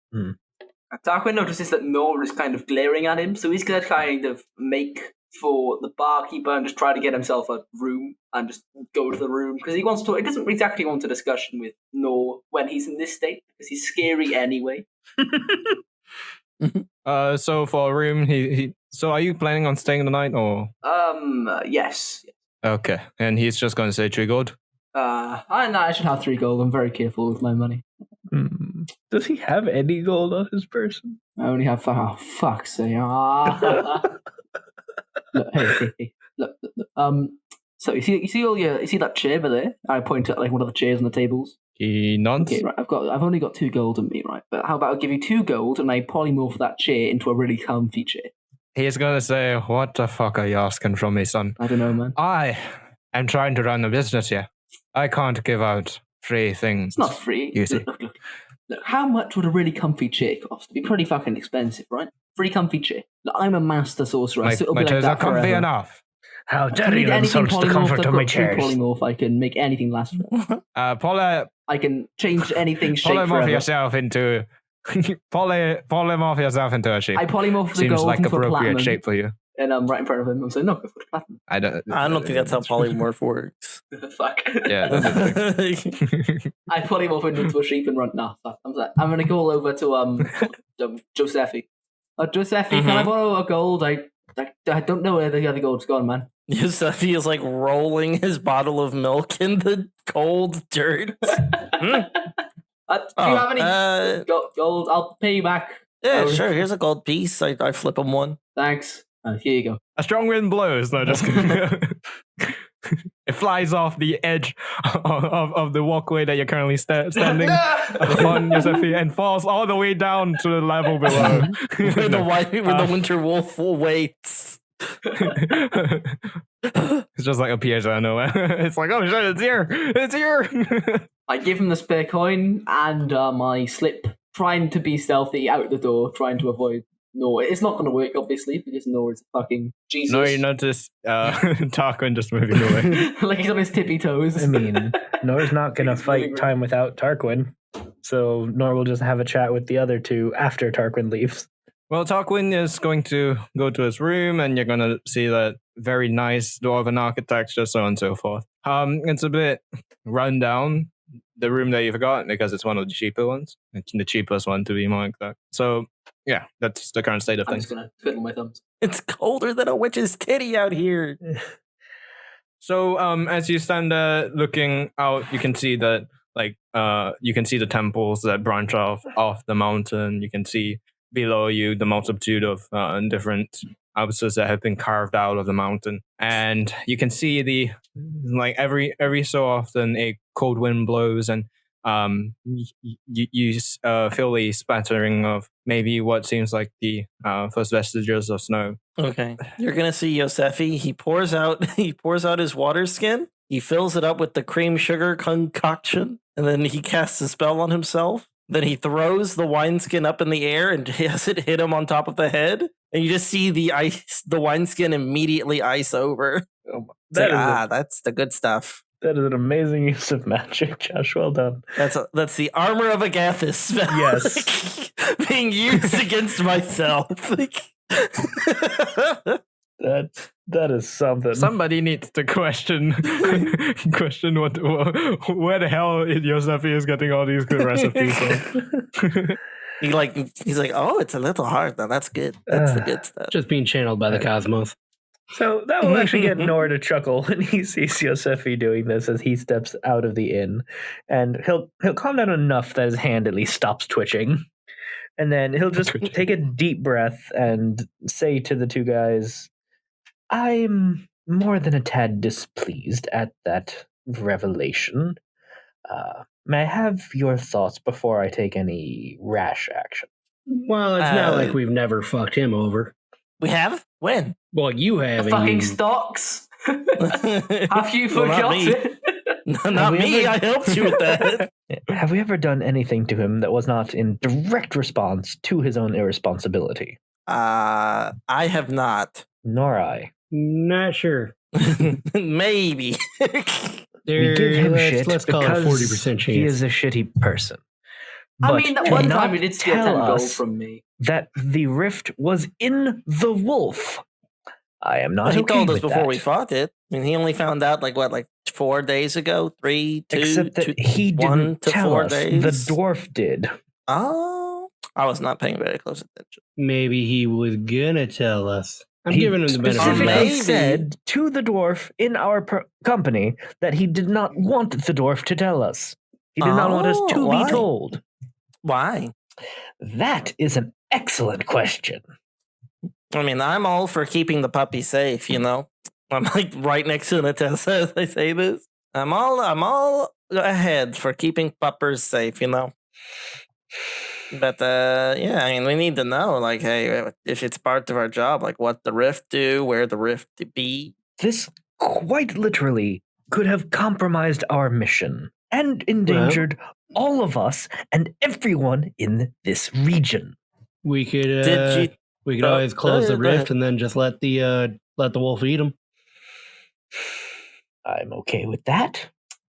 Tarquin notices that Nora is kind of glaring at him, so he's going to kind of make for the barkeeper and just try to get himself a room and just go to the room because he wants to. He doesn't exactly want a discussion with Nor when he's in this state because he's scary anyway. So for a room, so are you planning on staying the night or? Yes. Okay, and he's just going to say 3 gold. I should have 3 gold. I'm very careful with my money. Does he have any gold on his person? I only have fuck's sake. Look, hey, look. So you see that chair over there? I point at like one of the chairs on the tables. He nods. Okay, right. I've only got 2 gold on me, right? But how about I give you 2 gold and I polymorph that chair into a really comfy chair? He's going to say, "What the fuck are you asking from me, son? I don't know, man. I am trying to run a business here. I can't give out free things." It's not free. You see. Look. How much would a really comfy chair cost? It'd be pretty fucking expensive, right? Free comfy chair. Look, I'm a master sorcerer, My so it'll be like chairs are that comfy forever. enough. How I can dare make you anything insult the polymorph. comfort I've of my got 2 chairs? polymorph. I can make anything last forever. Polymorph I can change anything shape forever. yourself into polymorph yourself into a shape. I polymorph the Seems gold like into a appropriate platinum, shape for you. and I'm right in front of him. I'm saying, no, go for the platinum. I don't think that's how polymorph works. Fuck. Yeah. I polymorph into a sheep and run. No, fuck. I'm gonna go over to Josefi. Josefi, can I borrow a gold? I don't know where the other gold's gone, man. Josefi is like rolling his bottle of milk in the cold dirt. Do you have any gold? I'll pay you back. Yeah, sure. Here's a gold piece. I flip him one. Thanks. Here you go. A strong wind blows. No, just it flies off the edge of the walkway that you're currently standing on, Josefi, and falls all the way down to the level below. Where the winter wolf waits. It's just like appears out of nowhere. It's like, oh shit, it's here! It's here! I give him the spare coin and I slip, trying to be stealthy out the door, trying to avoid Nor. It's not going to work, obviously, because Nor is fucking Jesus. No, you notice Tarquin just moving away. Like he's on his tippy toes. I mean, Nor's not going to fight time without Tarquin, so Nor will just have a chat with the other 2 after Tarquin leaves. Well, Tarquin is going to go to his room, and you're going to see that very nice dwarven architecture, so on and so forth. It's a bit run down, the room that you've got, because it's one of the cheaper ones. It's the cheapest one, to be more exact. So, yeah, that's the current state of I'm things. just going to twiddle my thumbs. It's colder than a witch's titty out here. So, as you stand there looking out, you can see that, you can see the temples that branch off the mountain. You can see below you the multitude of different houses that have been carved out of the mountain, and you can see every so often a cold wind blows, and you feel the spattering of maybe what seems like the first vestiges of snow. Okay, you're gonna see Josefi. He pours out his water skin. He fills it up with the cream sugar concoction, and then he casts a spell on himself. Then he throws the wineskin up in the air and has it hit him on top of the head. And you just see the wineskin immediately ice over. That's the good stuff. That is an amazing use of magic, Josh. Well done. That's the armor of Agathis spell. Yes. Being used against myself. That is something. Somebody needs to question what where the hell Josefi is getting all these good recipes from. He's like, oh, it's a little hard. Now that's good. That's the good stuff. Just being channeled by the cosmos. So that will actually get Nor to chuckle when he sees Josefi doing this as he steps out of the inn, and he'll calm down enough that his hand at least stops twitching, and then he'll just take a deep breath and say to the two guys, "I'm more than a tad displeased at that revelation. May I have your thoughts before I take any rash action?" Well, it's not like we've never fucked him over. We have? When? Well, you have. The fucking stocks. Have you forgotten? Not me. I helped you with that. Have we ever done anything to him that was not in direct response to his own irresponsibility? I have not. Nor I. Not sure. Maybe. We give him shit let's call it a because 40% chance. he is a shitty person. I mean, that one time he did steal 10 tell gold us from me. that the rift was in the wolf. I am not. Well, he okay told us with before that. we fought it. I mean, he only found out like 4 days ago, 3, 2, Except that he 1 didn't to tell 4 us. days. The dwarf did. Oh, I was not paying very close attention. Maybe he was gonna tell us. I'm giving him the benefit of the Specifically doubt. said to the dwarf in our company that he did not want the dwarf to tell us. He did not want us to why? be told. Why? That is an excellent question. I mean, I'm all for keeping the puppy safe, you know? I'm like right next to Natessa as I say this. I'm all ahead for keeping puppers safe, you know? But yeah, I mean, we need to know, like, hey, if it's part of our job, like what the rift do, where the rift be. This quite literally could have compromised our mission and endangered all of us and everyone in this region. We could always close the rift and then just let the wolf eat him. I'm okay with that.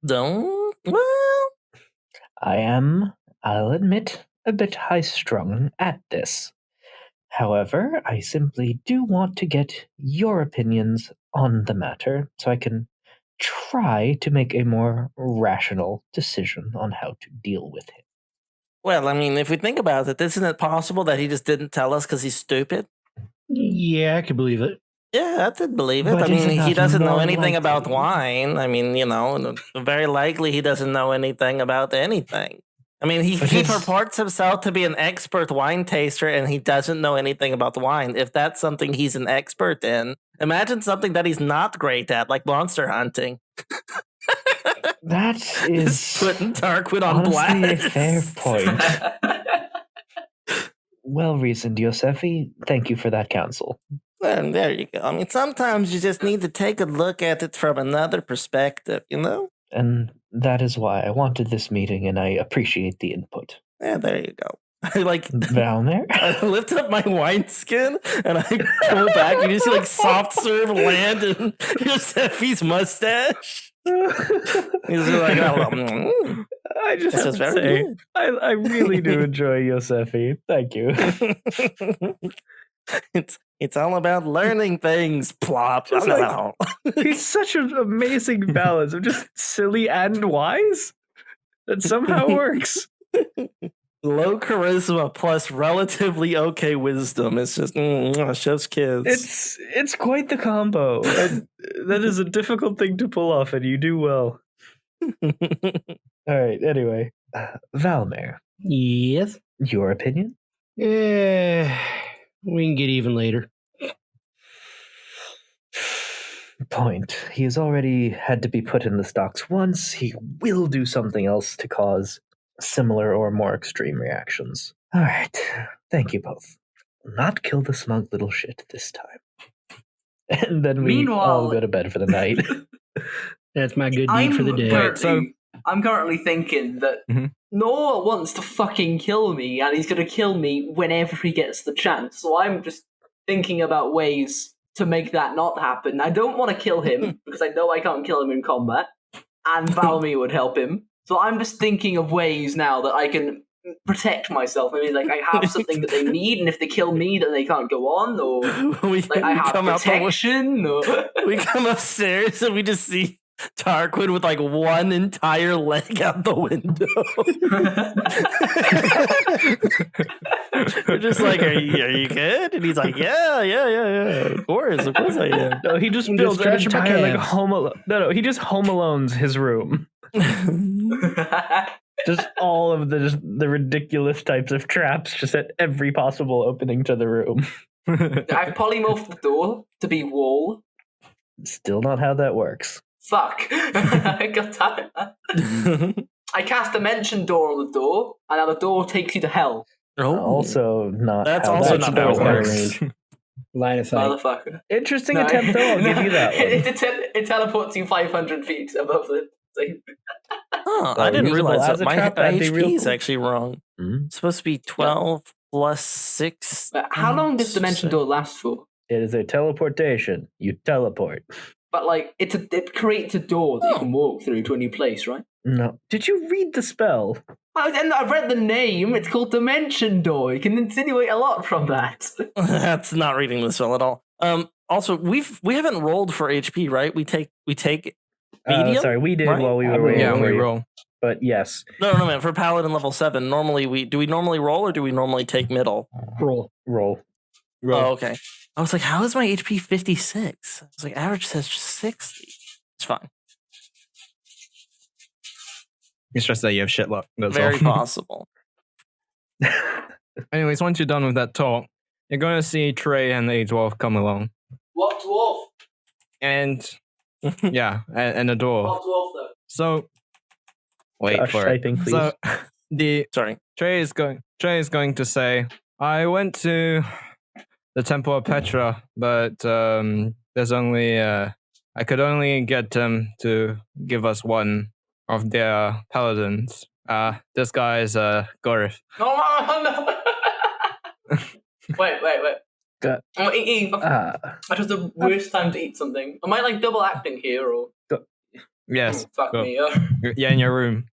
Don't. Well, I'll admit, a bit high-strung at this. However, I simply do want to get your opinions on the matter so I can try to make a more rational decision on how to deal with him. well, I mean, if we think about it, isn't it possible that he just didn't tell us because he's stupid? Yeah, I could believe it. Yeah, I did believe it. But I mean, isn't he that doesn't know more anything about likely? wine. I mean, you know, very likely he doesn't know anything about anything. I mean, he But purports himself to be an expert wine taster and he doesn't know anything about wine. If that's something he's an expert in, imagine something that he's not great at, like monster hunting. That Just is putting Tarquin on honestly blast. a fair point. Well reasoned, Josefi. Thank you for that counsel. And there you go. I mean, sometimes you just need to take a look at it from another perspective, you know? And that is why I wanted this meeting, and I appreciate the input. Yeah, there you go. I Valmaer? I lift up my wineskin and I pull back and you see like soft serve land in Josefi's mustache. He's like, oh, I just this have is to very say, good. I really do enjoy Josefi. Thank you. It's all about learning things. Plop. Just like- He's such an amazing balance of just silly and wise that somehow works. Low charisma plus relatively okay wisdom. It's just chef's kids. It's quite the combo. And that is a difficult thing to pull off, and you do well. All right, anyway. Valmaer, Yes. your opinion? Yeah, we can get even later. Point. He has already had to be put in the stocks once. He will do something else to cause similar or more extreme reactions. All right. Thank you both. Not kill the smug little shit this time. And then we Meanwhile- all go to bed for the night. That's my good deed for the day. Bertie. I'm currently thinking that Noah wants to fucking kill me, and he's going to kill me whenever he gets the chance. So I'm just thinking about ways to make that not happen. I don't want to kill him, because I know I can't kill him in combat, and Valmaer would help him. So I'm just thinking of ways now that I can protect myself. Maybe like I have something that they need, and if they kill me, then they can't go on, or like I have protection. We come upstairs and we just see Tarquin with like one entire leg out the window. We're just like, are you good? And he's like, yeah. Of course I am. No, he just builds an entire like Home Alone. No, he just Home Alones his room. Just all of the ridiculous types of traps, just at every possible opening to the room. I've polymorphed the door to be wall. Still not how that works. Fuck. I got that. I cast Dimension Door on the door, and now the door takes you to hell. Also not. That's also not how it works. Line of sight. Motherfucker. Interesting attempt, though. I'll give you that one. It teleports you 500 feet above the thing. Oh, I didn't realize that. My HP is cool. actually wrong. It's supposed to be 12 plus 6. How long does Dimension Door last for? It is a teleportation. You teleport. But like, it creates a door that you can walk through to a new place, right? No. Did you read the spell? I've read the name. It's called Dimension Door. You can insinuate a lot from that. That's not reading the spell at all. Also, we haven't rolled for HP, right? We take medium. Sorry, we did right? while we were waiting. Yeah, we roll. But yes. No, man. For Paladin level 7, normally do we normally roll or do we normally take middle? Roll. Oh, okay. I was like, how is my HP 56? I was like, average says 60. It's fine. It's just that you have shit luck. That's Very all. possible. Anyways, once you're done with that talk, you're going to see Trey and the dwarf come along. What dwarf? And, yeah, and a door. What dwarf, though? So, wait for it. Typing, please. So, Sorry. Trey is going to say, I went to the Temple of Petra, but there's only I could only get them to give us one of their paladins. This guy is Gorif. Oh no! Wait. God. I'm eating. That was the worst time to eat something. Am I like double acting here, or? Yes. Oh, fuck go. me. Yeah, in your room.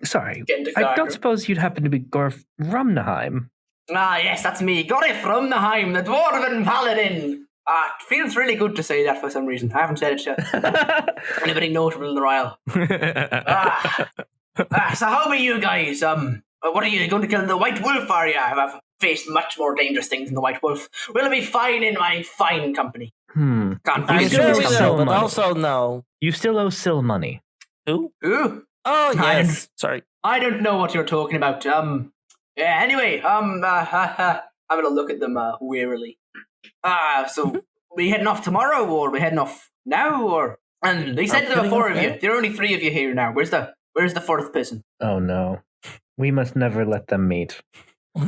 Sorry, Get into I don't character. suppose you'd happen to be Gorf Rumnaheim. Ah, yes, that's me. Gorif Rumnaheim, the Dwarven Paladin. It feels really good to say that for some reason. I haven't said it yet. Anybody notable in the Royal? So how about you guys? What are you going to kill the White Wolf? Are you? I've faced much more dangerous things than the White Wolf. Will be fine in my fine company. Can't I'm you sure we still will, but money? also no. You still owe Syl money. Who? Ooh. Oh, yes. Sorry. I don't know what you're talking about. Yeah, anyway, I'm gonna look at them wearily. So we heading off tomorrow, or we heading off now, or? And they said there were 4 of you. There are only 3 of you here now. Where's the 4th person? Oh no. We must never let them meet. Well,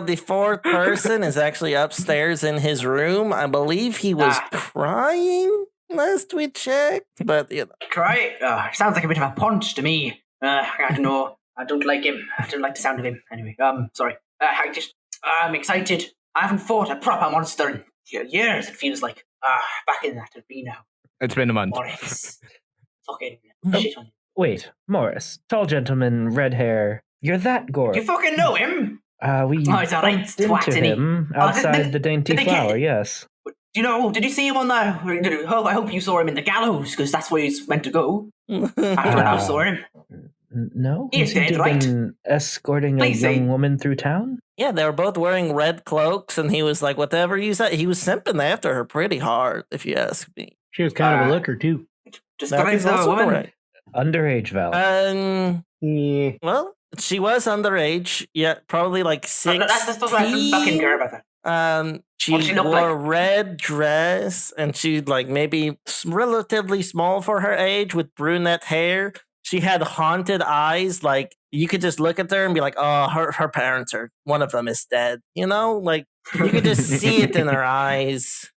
the 4th person is actually upstairs in his room. I believe he was crying last we checked, but you know. Cry? Sounds like a bit of a punch to me. I don't know. I don't like him. I don't like the sound of him. Anyway, sorry. I'm excited. I haven't fought a proper monster in years, it feels like. Back in that arena. It's been a month. Morris. Fucking shit on him. Wait, Morris, tall gentleman, red hair. You're that Gorf. You fucking know him? We he's a right bumped twat, into isn't he? him outside the Dainty did they get- Flower, yes. Did you see him on the... I hope you saw him in the gallows, because that's where he's meant to go. After I saw him. No? He is seemed to dead, have right? been escorting Please a young say- woman through town? Yeah, they were both wearing red cloaks, and he was like, whatever you said. He was simping after her pretty hard, if you ask me. She was kind of a looker, too. Describe That is the also woman. correct. Underage, Val. Yeah. Well, she was underage, yeah, probably like 16. That's what I fucking care about that. She What did she look wore a like? red dress, and she like maybe relatively small for her age with brunette hair. She had haunted eyes, like you could just look at her and be like, "Oh, her parents are one of them is dead." You know, like you could just see it in her eyes.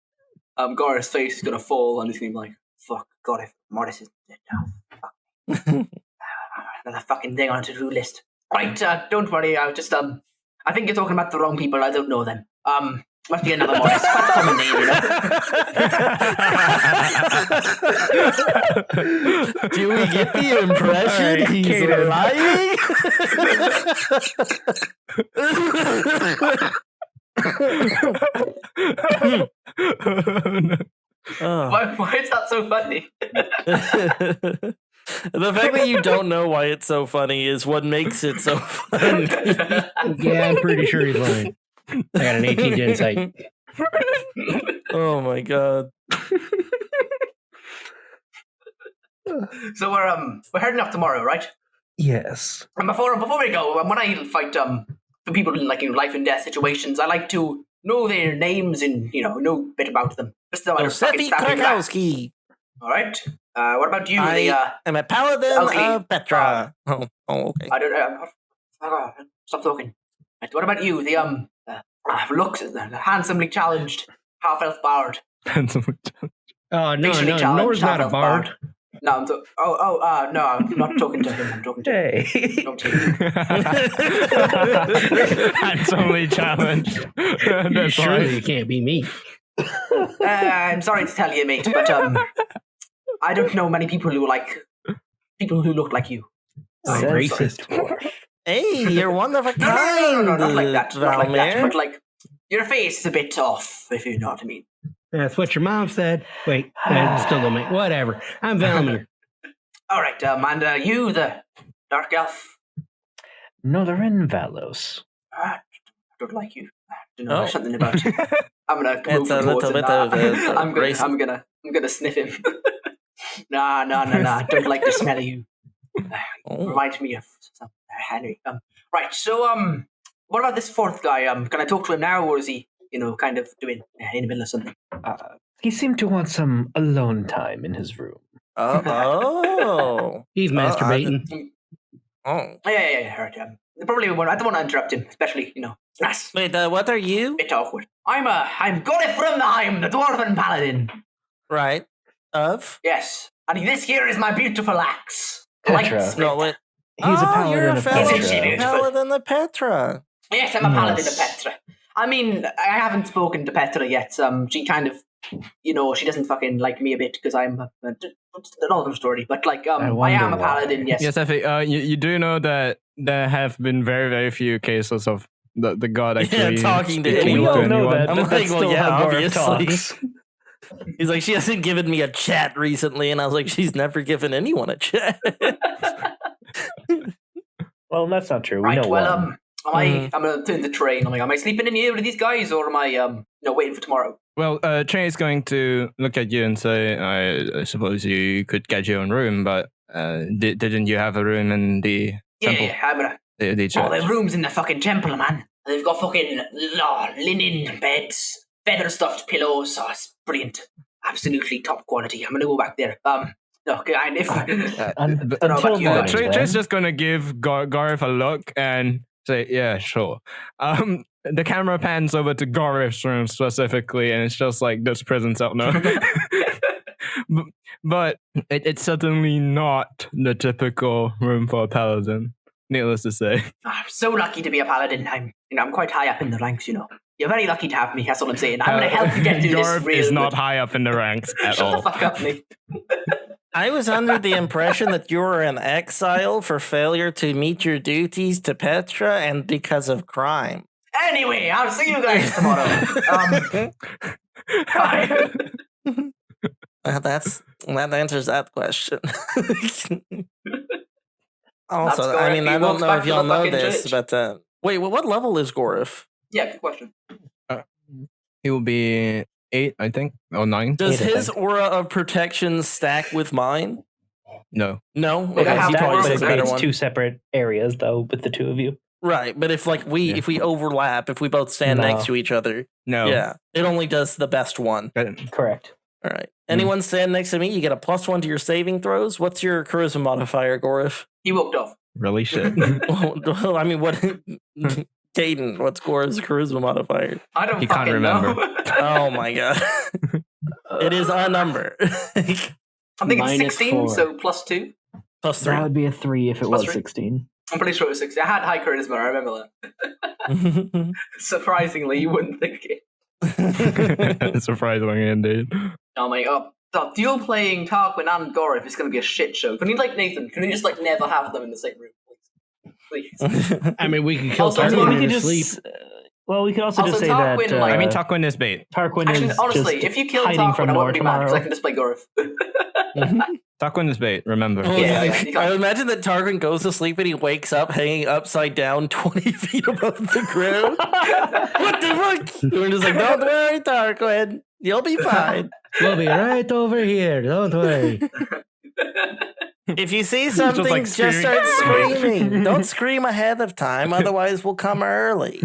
Gar's face is gonna fall and he's gonna be like, fuck, God, if Morris is dead now. Fuck. Another fucking thing on a to-do list. Right, don't worry, I just, I think you're talking about the wrong people, I don't know them. Must be another Morris. Quite a common name, you know. Do we get the impression Right, he's Caden. lying? Oh. Why is that so funny? The fact that you don't know why it's so funny is what makes it so funny. Yeah, I'm pretty sure he's lying. I got an 18 to insight. Oh my god. So we're heading off tomorrow, right? Yes. And before we go, when I fight the people in like in life and death situations, I like to know their names and know a bit about them. Just so I don't fucking Josefi stab you back. Krakowski. All right. What about you? I am a paladin ugly. of Petra. Oh, okay. I don't know. Stop talking. Right, what about you? The looks handsomely challenged half-elf bard. Oh, no, Racially no, challenged Nor's not a half-elf bard. No, I'm no, I'm not talking to him. I'm talking to Hey. Don't take him. Handsomely challenged. That's Surely right. it can't be me. I'm sorry to tell you, mate, but I don't know many people who look like you. Oh, racist. Hey, you're one of a kind. No, not like that. Not like that. Valmaer. But like your face is a bit off, if you know what I mean. That's what your mom said. Wait, I still don't make whatever. I'm Valmaer. All right, and you, the dark elf. Nodarin Valos. I don't like you. I don't know. There's Oh. something about you. I'm gonna It's move a towards little him. bit of I'm racist. gonna sniff him. Nah. Don't like the smell of you. Oh. Reminds me of some Henry. Right. So what about this fourth guy? Can I talk to him now, or is he, kind of doing in the middle of something? He seemed to want some alone time in his room. Oh. He's masturbating. Oh. Yeah. Heard. Probably I don't want to interrupt him, especially that's Wait, what are you? a bit awkward. I'm Godef from the dwarven paladin. Right. Of? Yes, and this here is my beautiful axe. Petra. Lightsmith. No, wait. He's a paladin you're a of Petra. paladin of Petra. Yes, I'm a paladin of Yes. Petra. I mean, I haven't spoken to Petra yet. She kind of, she doesn't fucking like me a bit because I'm another story. But like, I wonder am a why. paladin. Yes. Josefi, you do know that there have been very, very few cases of the god actually talking to speaking anyone. to We all know anyone. that. I'm but like, that's well, still yeah, how Garth obviously. talks. He's like, she hasn't given me a chat recently, and I was like, she's never given anyone a chat. Well, that's not true. We Right. know Well, one. I'm gonna turn the train. I'm like, am I sleeping in here with these guys, or am I waiting for tomorrow? Well, Trey is going to look at you and say, I suppose you could get your own room, but didn't you have a room in the temple? Yeah. I'm gonna. The Oh, church? there's rooms in the fucking temple, man. They've got fucking linen beds, feather stuffed pillows. Oh, it's brilliant. Absolutely top quality. I'm gonna go back there. Look, and if But- don't know about Until you, morning, Trey's then. just gonna give Gareth a look and say, yeah, sure. The camera pans over to Gareth's room specifically, and it's just like this presence out now. But it's certainly not the typical room for a paladin, needless to say. I'm so lucky to be a paladin. I'm quite high up in the ranks. You're very lucky to have me. That's what I'm saying. I'm gonna help you get through this Gareth real is not good. high up in the ranks at Shut all. the fuck up, Nick. I was under the impression that you were in exile for failure to meet your duties to Petra and because of crime. Anyway, I'll see you guys tomorrow. Bye. That answers that question. Also, That's I mean, Gorif. He I don't walks know back if to y'all the know fucking this, church. but wait, what level is Gorif? Yeah, good question. He will be 8, I think, or 9. Does Eight, I his think. aura of protection stack with mine? No. No, It okay, has he that, probably but says It's a better it's one. two separate areas, though, with the two of you. Right, but if if we overlap, if we both stand No. next to each other, No. yeah, it only does the best one. Correct. All right. Anyone stand next to me, you get a +1 to your saving throws. What's your charisma modifier, Gorif? He walked off. Really shit. Well, I mean, what? Caden, what's Gorif's charisma modifier? I don't He can't fucking remember. know. Oh my god. It is a number. I think it's Minus 16, 4. so plus 2. Plus That 3. would be a 3 if it Plus was 3? 16. I'm pretty sure it was 16. I had high charisma, I remember that. Surprisingly, you wouldn't think it. Surprisingly, indeed. Oh my god. The dual playing Tarquin and Gorif is going to be a shit show. Can you, Nathan, can you just, never have them in the same room, please? I mean, we could kill Also, Tarquin we in could his sleep. Well, we could also Also, just say that. Tarquin, I mean, Tarquin is bait. Tarquin Actually, is honestly, just if you kill hiding Tarquin, from I Nor wouldn't be mad because I tomorrow. can just play Gorif. Tarquin is bait, remember. Yeah, you I can't. imagine that Tarquin goes to sleep and he wakes up hanging upside down 20 feet above the ground. What the fuck? We're just like, don't worry, Tarquin. You'll be fine. We'll be right over here. Don't worry. If you see something, like, just screaming. start screaming. Don't scream ahead of time, otherwise we'll come early.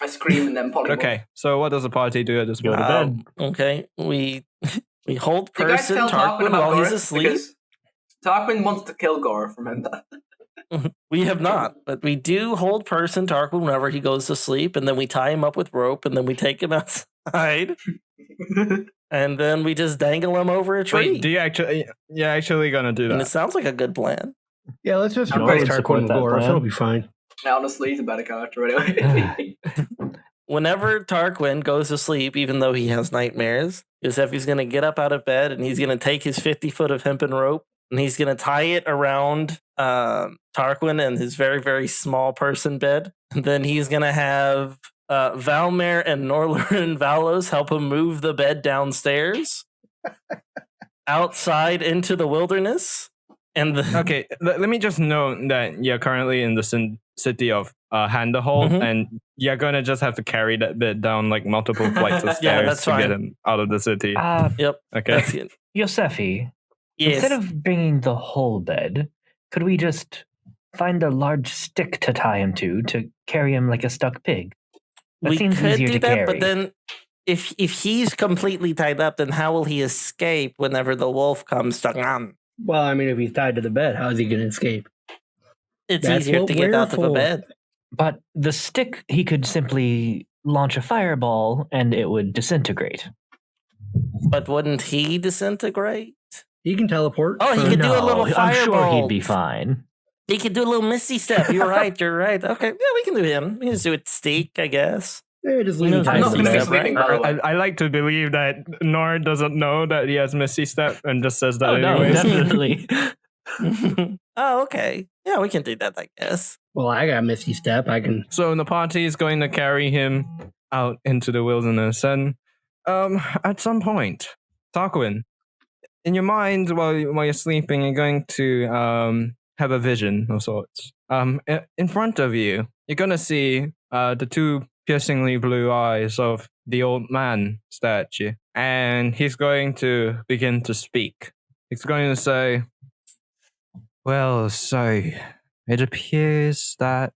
I scream and then polymorph. Okay, so what does the party do at this Go to point? bed. Okay, we hold You guys person tell Tarquin Tarquin about while he's Gorif asleep. because Tarquin wants to kill Gorif, remember? We have not, but we do hold person Tarquin whenever he goes to sleep, and then we tie him up with rope, and then we take him outside, and then we just dangle him over a tree. Wait, do you actually? You're actually gonna do And it that? sounds like a good plan. Yeah, let's just I replace would Tarquin support with that Gorif. plan. It'll be fine. Honestly, he's a better character anyway. Whenever Tarquin goes to sleep, even though he has nightmares, Josefi's going to get up out of bed and he's going to take his 50 foot of hempen rope and he's going to tie it around Tarquin and his very, very small person bed. And then he's going to have Valmaer and Norler and Valos help him move the bed downstairs outside into the wilderness. And Okay, let me just note that you're currently in the city of Handerholt, Mhm. and you're gonna just have to carry that bit down like multiple flights of stairs Yeah, that's to get fine. him out of the city. Yep, Okay. that's it. Josefi, Yes. instead of bringing the whole bed, could we just find a large stick to tie him to carry him like a stuck pig? That we seems could easier do to that, carry. but then if he's completely tied up, then how will he escape whenever the wolf comes to Well, I mean, if he's tied to the bed, how is he going to escape? It's That's easier what to get we're out of a for. bed. But the stick, he could simply launch a fireball and it would disintegrate. But wouldn't he disintegrate? He can teleport. Oh, he for- could do a little I'm sure fireball. he'd be fine. He could do a little misty step. You're right. You're right. Okay, yeah, we can do him. We can just do it steak, I guess. Yeah, just leave him I'm tied not to gonna the be bed. sleeping, by the way. I like to believe that Nor doesn't know that he has Misty Step and just says that Oh, no, anyways. definitely. Oh, okay. Yeah, we can do that, I guess. Well, I got Misty Step. I can. So the party is going to carry him out into the wilderness, and at some point, Tarquin, in your mind while you're sleeping, you're going to have a vision of sorts. In front of you, you're going to see the two piercingly blue eyes of the old man statue, and he's going to begin to speak. He's going to say, "Well, so it appears that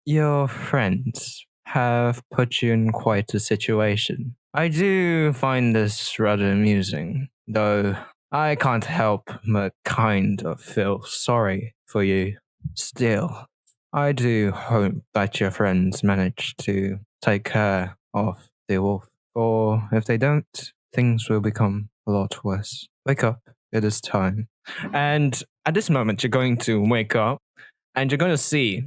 your friends have put you in quite a situation. I do find this rather amusing, though I can't help but kind of feel sorry for you. Still, I do hope that your friends manage to take care of the wolf, or if they don't, things will become a lot worse. Wake up, it is time." And at this moment, you're going to wake up, and you're going to see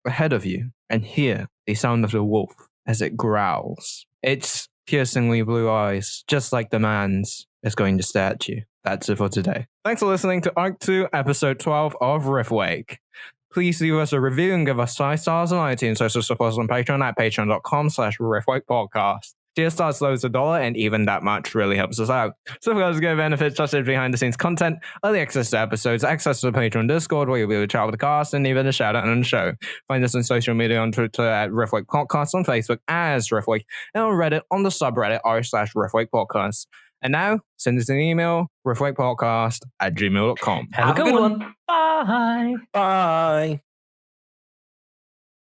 ahead of you and hear the sound of the wolf as it growls. Its piercingly blue eyes, just like the man's, is going to stare at you. That's it for today. Thanks for listening to Arc 2, Episode 12 of Riftwake. Please leave us a review and give us 5 stars on iTunes. Also support us on Patreon at patreon.com/riftwakepodcast. Tier starts low as $1, and even that much really helps us out. So if you guys get benefits such as behind-the-scenes content, early access to episodes, access to the Patreon Discord where you'll be able to chat with the cast, and even a shout-out on the show. Find us on social media on Twitter at Riftwake Podcast, on Facebook as Riftwake, and on Reddit on the subreddit r/Riftwake Podcast. And now, send us an email, riftwakepodcast@gmail.com. Have a good one. Bye. Bye.